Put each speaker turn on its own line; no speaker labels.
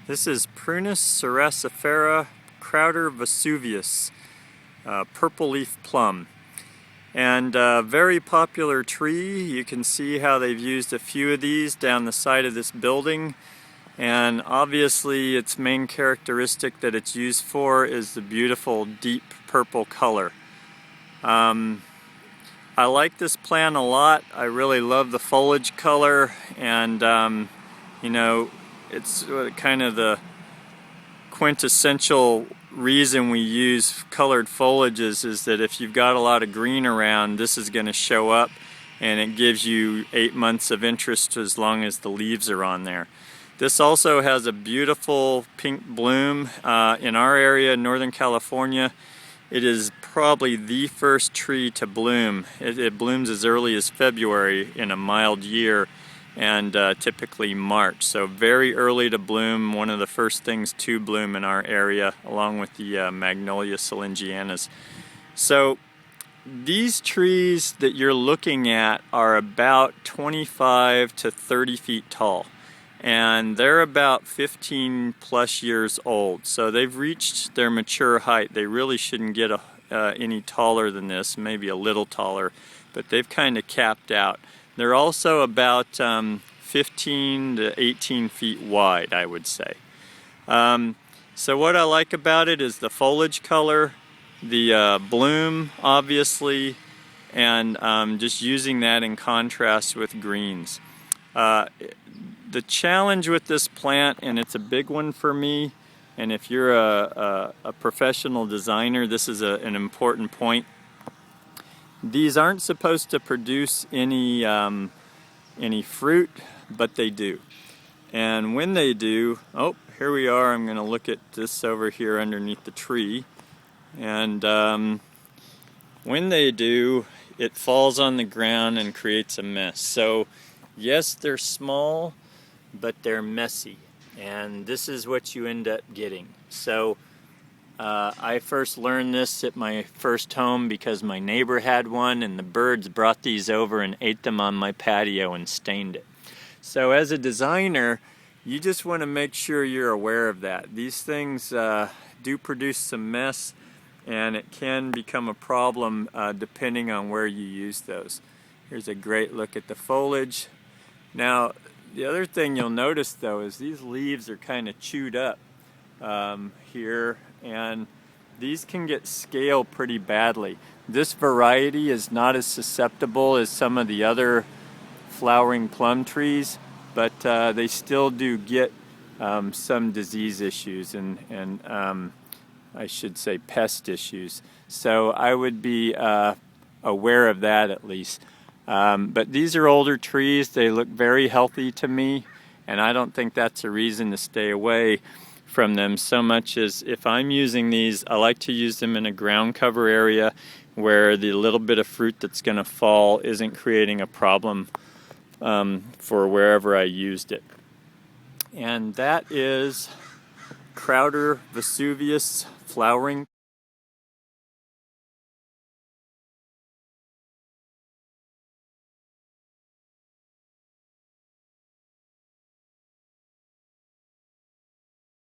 This is Prunus cer, Krauter Visuvius, purple leaf plum. And a very popular tree. You can see how they've used a few of these down the side of this building. And obviously its main characteristic that it's used for is the beautiful deep purple color. I like this plant a lot. I really love the foliage color, and you know, it's kind of the quintessential reason we use colored foliages is that if you've got a lot of green around, this is going to show up, and it gives you 8 months of interest as long as the leaves are on there. This also has a beautiful pink bloom. In our area, Northern California, it is probably the first tree to bloom. It blooms as early as February in a mild year, and typically March. So very early to bloom, one of the first things to bloom in our area, along with the Magnolia Salingianas. So these trees that you're looking at are about 25 to 30 feet tall, and they're about 15 plus years old. So they've reached their mature height. They really shouldn't get any taller than this, maybe a little taller, but they've kind of capped out. They're also about 15 to 18 feet wide, I would say. So what I like about it is the foliage color, the bloom, obviously, and just using that in contrast with greens. The challenge with this plant, and it's a big one for me, and if you're a professional designer, this is an important point. These aren't supposed to produce any fruit, but they do. And when they do, oh, here we are. I'm going to look at this over here underneath the tree. And when they do, it falls on the ground and creates a mess. So yes, they're small, but they're messy. And this is what you end up getting. So I first learned this at my first home because my neighbor had one, and the birds brought these over and ate them on my patio and stained it. So as a designer, you just want to make sure you're aware of that. These things do produce some mess, and it can become a problem depending on where you use those. Here's a great look at the foliage. Now, the other thing you'll notice though is these leaves are kind of chewed up here, and these can get scaled pretty badly. This variety is not as susceptible as some of the other flowering plum trees, but they still do get some disease issues and I should say pest issues. So I would be aware of that at least. But these are older trees. They look very healthy to me, and I don't think that's a reason to stay away from them so much as if I'm using these, I like to use them in a ground cover area where the little bit of fruit that's going to fall isn't creating a problem for wherever I used it. And that is Krauter Visuvius flowering